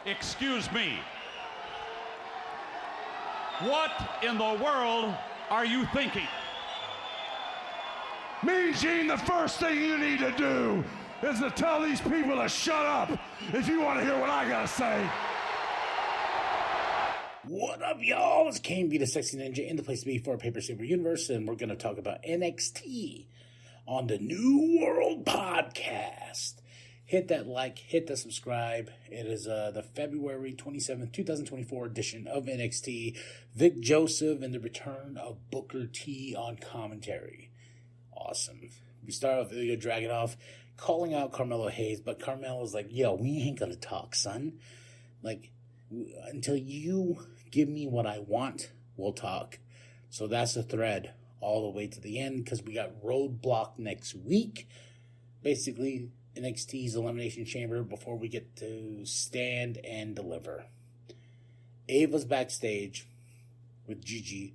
Excuse me. What in the world are you thinking? Mean Gene, the first thing you need to do is to tell these people to shut up if you want to hear what I gotta say. What up, y'all? It's Kane, the Sexy Ninja, in the place to be for Paper Saber Universe, and we're going to talk about NXT on the New World Podcast. Hit that like, hit the subscribe. It is the February 27th, 2024 edition of NXT. Vic Joseph and the return of Booker T on commentary. Awesome. We start off, Ilya Dragunov calling out Carmelo Hayes, but Carmelo's like, yo, we ain't going to talk, son. Like, until you give me what I want, we'll talk. So that's the thread all the way to the end, because we got Roadblock next week. Basically, NXT's Elimination Chamber before we get to Stand and Deliver. Ava's backstage with Gigi.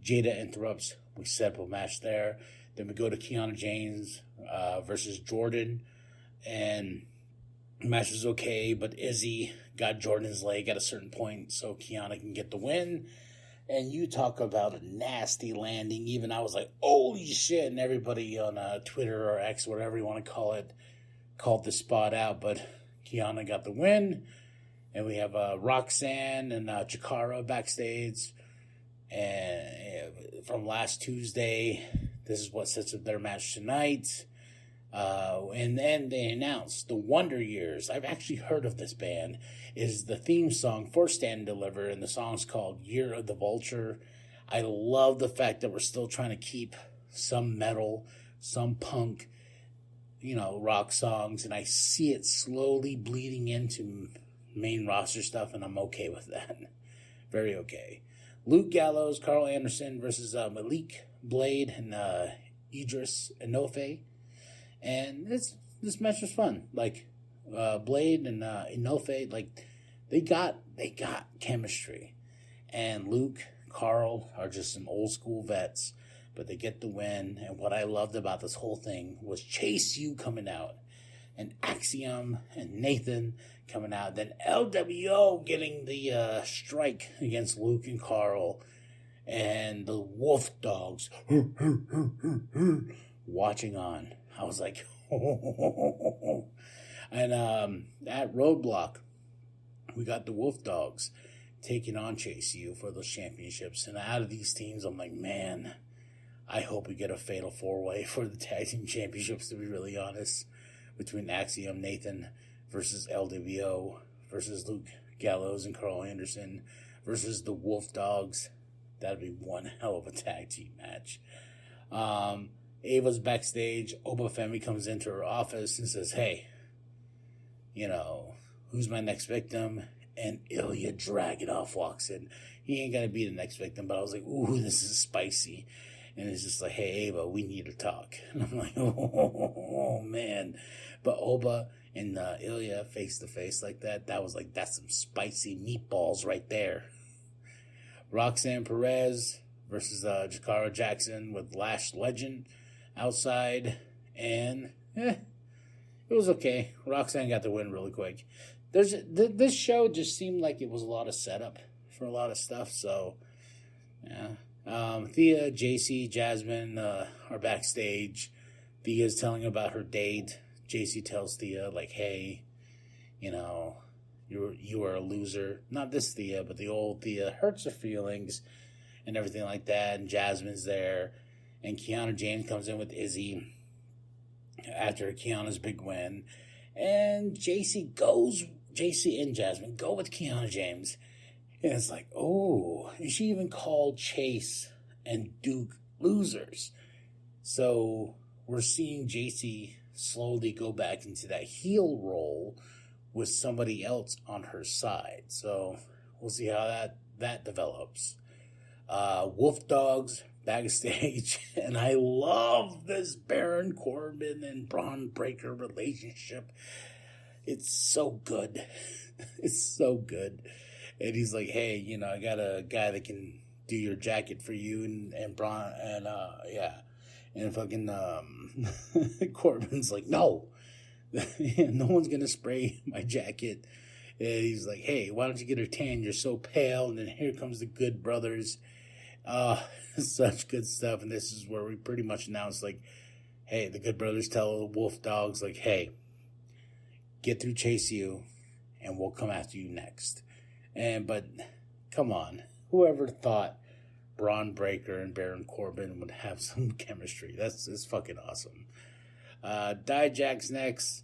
Jada interrupts. We set up a match there. Then we go to Kiana James versus Jordan. And the match was okay, but Izzy got Jordan's leg at a certain point so Kiana can get the win. And you talk about a nasty landing. Even I was like, holy shit. And everybody on Twitter or X, whatever you want to call it, called the spot out. But Kiana got the win. And we have Roxanne and Chikara backstage. And from last Tuesday, this is what sets up their match tonight. And then they announced the Wonder Years. I've actually heard of this band. Is the theme song for Stand and Deliver, and the song's called Year of the Vulture. I love the fact that we're still trying to keep some metal, some punk, rock songs, and I see it slowly bleeding into main roster stuff, and I'm okay with that. Very okay. Luke Gallows, Carl Anderson versus Malik Blade and Idris Enofe. And this match was fun. Like, Blade and Enofe, like, they got chemistry. And Luke, Carl are just some old school vets, but they get the win. And what I loved about this whole thing was Chase U coming out, and Axiom and Nathan coming out. Then LWO getting the strike against Luke and Carl, and the Wolf Dogs watching on. I was like, and at Roadblock, we got the Wolf Dogs taking on Chase U for those championships. And out of these teams, I'm like, man, I hope we get a fatal four-way for the tag team championships, to be really honest, between Axiom, Nathan versus LWO versus Luke Gallows and Carl Anderson versus the Wolf Dogs. That'd be one hell of a tag team match. Ava's backstage. Oba Femi comes into her office and says, hey, who's my next victim? And Ilya Dragunov walks in. He ain't going to be the next victim, but I was like, ooh, this is spicy. And it's just like, hey, Ava, we need to talk. And I'm like, oh man. But Oba and Ilya face to face like that, that was like, that's some spicy meatballs right there. Roxanne Perez versus Jakara Jackson with Lash Legend outside, and it was okay. Roxanne got the win really quick. This show just seemed like it was a lot of setup for a lot of stuff, so yeah. Thea, JC, Jasmine are backstage. Thea's telling about her date. JC tells Thea, like, hey, you are a loser. Not this Thea, but the old Thea. Hurts her feelings and everything like that. And Jasmine's there. And Kiana James comes in with Izzy after Kiana's big win. And JC and Jasmine go with Kiana James. And it's like, oh. And she even called Chase and Duke losers. So we're seeing JC slowly go back into that heel role with somebody else on her side. So we'll see how that develops. Wolf Dogs backstage, and I love this Baron Corbin and Braun Breaker relationship. It's so good. It's so good. And he's like, hey, I got a guy that can do your jacket for you, and Braun, and yeah. And fucking Corbin's like, no. No one's going to spray my jacket And he's like, hey, why don't you get her tan? You're so pale. And then here comes the Good Brothers. Such good stuff. And this is where we pretty much announce, like, hey, the Good Brothers tell Wolf Dogs, like, hey, get through Chase U, and we'll come after you next. But come on, whoever thought Braun Breaker and Baron Corbin would have some chemistry? It's fucking awesome. Dijak's next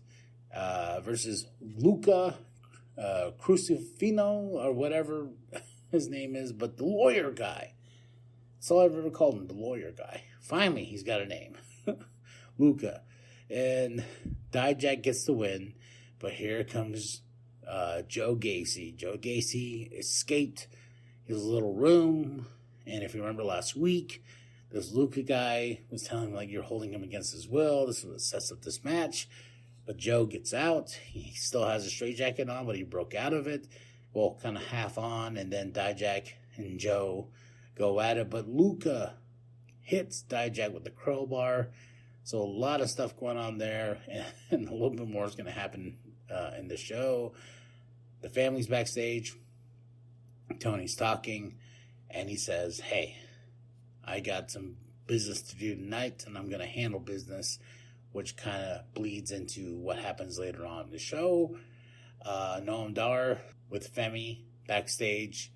versus Luca Crucifino or whatever his name is, but the lawyer guy. That's all I've ever called him, the lawyer guy. Finally, he's got a name. Luca. And Dijak gets the win, but here comes Joe Gacy. Joe Gacy escaped his little room, and if you remember last week, this Luca guy was telling him, like, you're holding him against his will. This is what sets up this match. But Joe gets out. He still has a straitjacket on, but he broke out of it. Well, kind of half on, and then Dijak and Joe go at it. But Luca hits Dijak with the crowbar. So a lot of stuff going on there, and a little bit more is going to happen in the show. The family's backstage. Tony's talking, and he says, hey, I got some business to do tonight, and I'm going to handle business, which kind of bleeds into what happens later on in the show. Noam Dar with Femi backstage,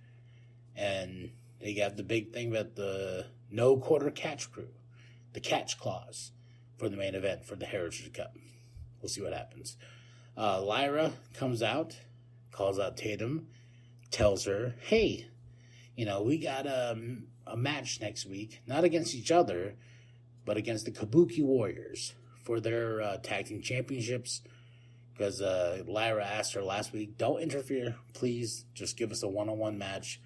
and they got the big thing about the no quarter catch crew, the catch clause for the main event for the Heritage Cup. We'll see what happens. Lyra comes out, calls out Tatum, tells her, hey, we got a match next week, not against each other, but against the Kabuki Warriors for their tag team championships. Because Lyra asked her last week, don't interfere, please, just give us a one-on-one match.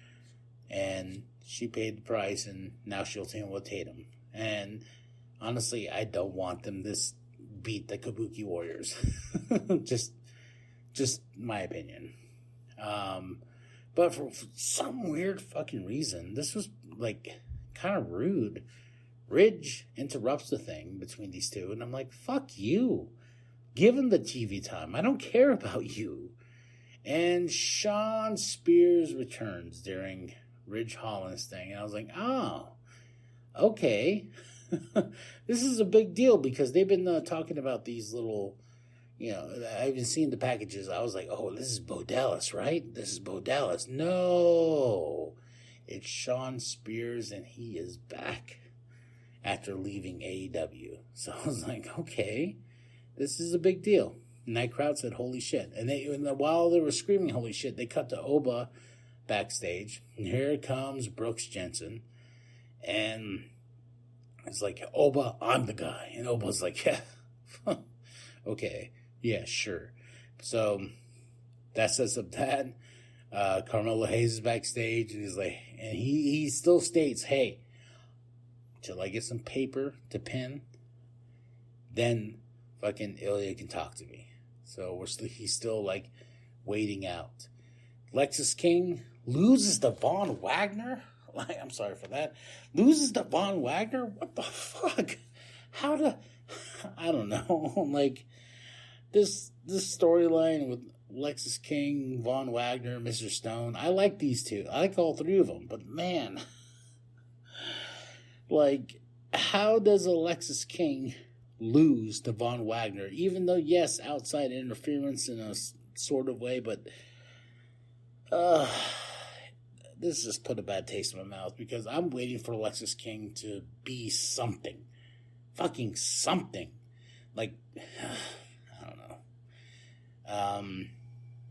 And she paid the price, and now she'll team with Tatum. And honestly, I don't want them to beat the Kabuki Warriors. just my opinion. But for some weird fucking reason, this was, like, kind of rude. Ridge interrupts the thing between these two, and I'm like, fuck you. Give him the TV time. I don't care about you. And Shawn Spears returns during Ridge Holland's thing, and I was like, oh, okay. This is a big deal, because they've been talking about these little... I've been seeing the packages. I was like, oh, this is Bo Dallas, right? This is Bo Dallas. No. It's Shawn Spears, and he is back after leaving AEW. So I was like, okay, this is a big deal. And that crowd said, holy shit. And while they were screaming, holy shit, they cut to Oba backstage. And here comes Brooks Jensen. And it's like, Oba, I'm the guy. And Oba's like, yeah, okay. Yeah, sure. So that sets up that. Carmelo Hayes is backstage, and he's like, and he still states, hey, till I get some paper to pen, then fucking Ilya can talk to me. So he's still like waiting out. Lexus King loses to Von Wagner. I'm sorry for that. Loses to Von Wagner. What the fuck? I don't know. Like. This storyline with Lexus King, Von Wagner, Mr. Stone, I like these two. I like all three of them. But man, like, how does Alexis King lose to Von Wagner? Even though, yes, outside interference in a sort of way, but this just put a bad taste in my mouth, because I'm waiting for Alexis King to be something. Fucking something. Like...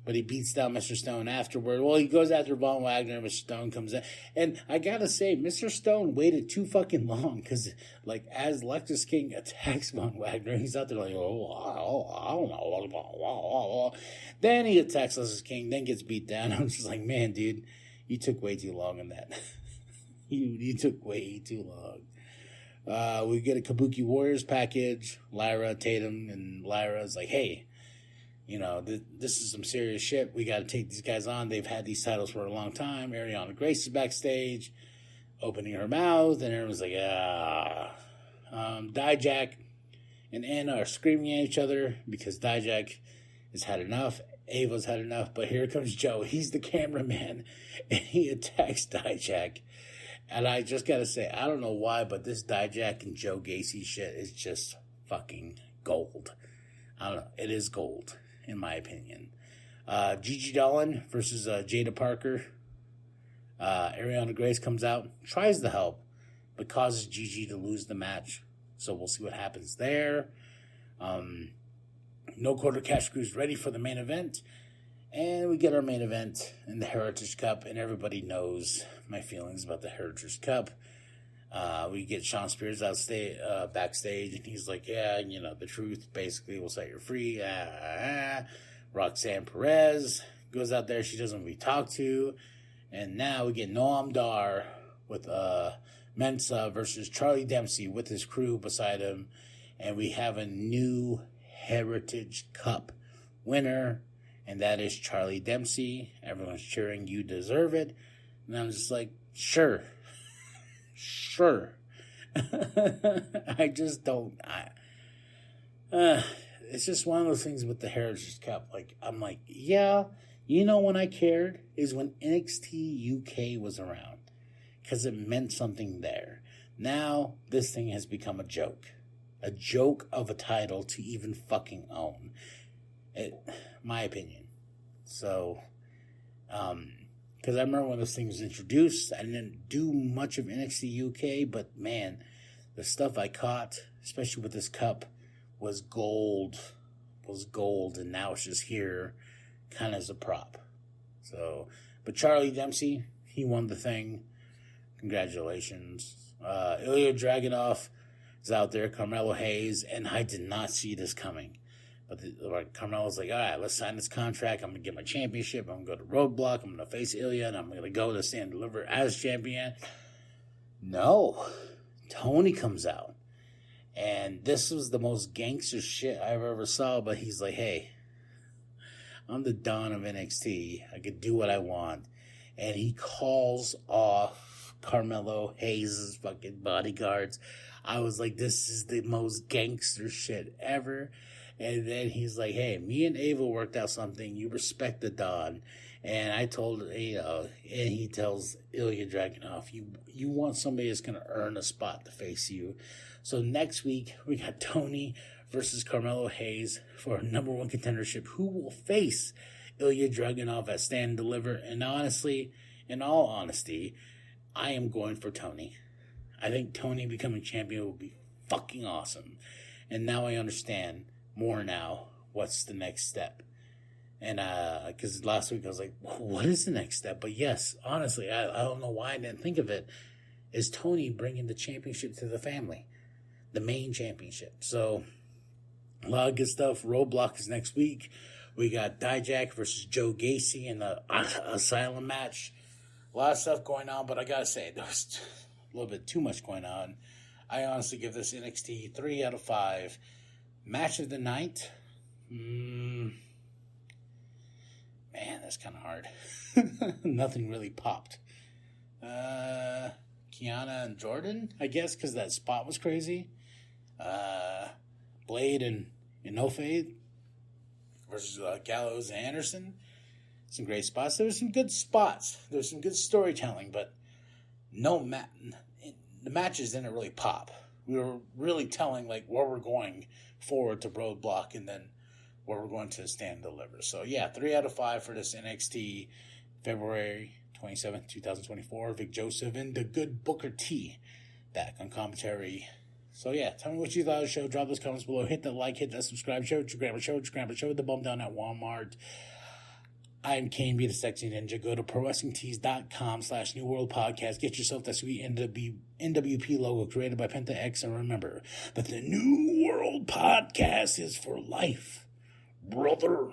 But he beats down Mr. Stone afterward. Well, he goes after Von Wagner, and Mr. Stone comes in. And I gotta say, Mr. Stone waited too fucking long, because, like, as Lexus King attacks Von Wagner, he's out there like, I don't know. Then he attacks Lexus King, then gets beat down. I'm just like, man, dude, you took way too long on that. you took way too long. We get a Kabuki Warriors package. Lyra, Tatum, and Lyra's like, hey, this is some serious shit. We got to take these guys on. They've had these titles for a long time. Ariana Grace is backstage, opening her mouth, and everyone's like, ah. Dijak and Anna are screaming at each other because Dijak has had enough. Ava's had enough, but here comes Joe. He's the cameraman, and he attacks Dijak. And I just gotta say, I don't know why, but this Dijak and Joe Gacy shit is just fucking gold. I don't know. It is gold, in my opinion. Gigi Dolan versus Jada Parker. Ariana Grace comes out, tries to help, but causes Gigi to lose the match. So we'll see what happens there. No Quarter Cash Crew's ready for the main event. And we get our main event in the Heritage Cup, and everybody knows my feelings about the Heritage Cup. We get Shawn Spears backstage, and he's like, yeah, you know, the truth basically will set you free. Roxanne Perez goes out there. She doesn't want to be talked to. And now we get Noam Dar with Mensa versus Charlie Dempsey with his crew beside him. And we have a new Heritage Cup winner, and that is Charlie Dempsey. Everyone's cheering, you deserve it. And I'm just like, sure. I just don't. It's just one of those things with the Heritage Cup. Like, I'm like, yeah, you know when I cared is when NXT UK was around, because it meant something there. Now, this thing has become a joke. A joke of a title to even fucking own. My opinion. So, because I remember when this thing was introduced, I didn't do much of NXT UK, but man, the stuff I caught, especially with this cup, was gold. And now it's just here, kind of as a prop. So, but Charlie Dempsey, he won the thing. Congratulations. Ilya Dragunov is out there, Carmelo Hayes, and I did not see this coming. But Carmelo's like, all right, let's sign this contract. I'm going to get my championship. I'm going to go to Roadblock. I'm going to face Ilya, and I'm going to go to Stand and Deliver as champion. No. Tony comes out. And this was the most gangster shit I've ever saw, but he's like, hey, I'm the Don of NXT. I could do what I want. And he calls off Carmelo Hayes' fucking bodyguards. I was like, this is the most gangster shit ever. And then he's like, hey, me and Ava worked out something. You respect the Don. And I told, and he tells Ilya Dragunov, you want somebody that's going to earn a spot to face you. So next week, we got Tony versus Carmelo Hayes for a number one contendership. Who will face Ilya Dragunov at Stand and Deliver? And honestly, in all honesty, I am going for Tony. I think Tony becoming champion would be fucking awesome. And now I understand more now what's the next step. And because last week I was like, what is the next step? But yes, honestly, I don't know why I didn't think of it. Is Tony bringing the championship to the family? The main championship. So a lot of good stuff. Roadblock is next week. We got Dijak versus Joe Gacy in the Asylum match. A lot of stuff going on, but I gotta say, there's a little bit too much going on. I honestly give this NXT 3 out of 5. Match of the night? Man, that's kind of hard. Nothing really popped. Kiana and Jordan, I guess, because that spot was crazy. Blade and Inoue versus Gallows and Anderson. Some great spots. There were some good spots. There was some good storytelling, but the matches didn't really pop. We were really telling like where we're going forward to Roadblock and then where we're going to Stand and Deliver. So yeah, 3 out of 5 for this NXT February 27th, 2024. Vic Joseph and the good Booker T back on commentary. So yeah, tell me what you thought of the show. Drop those comments below. Hit that like, hit that subscribe. Show it your grandma. Show it the bum down at Walmart. I'm Kane B, the Sexy Ninja. Go to ProWrestlingTees.com/New World Podcast. Get yourself that sweet NWP logo created by Penta X. And remember that the New World Podcast is for life, brother.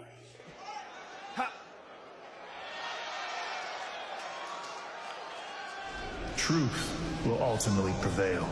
Truth will ultimately prevail.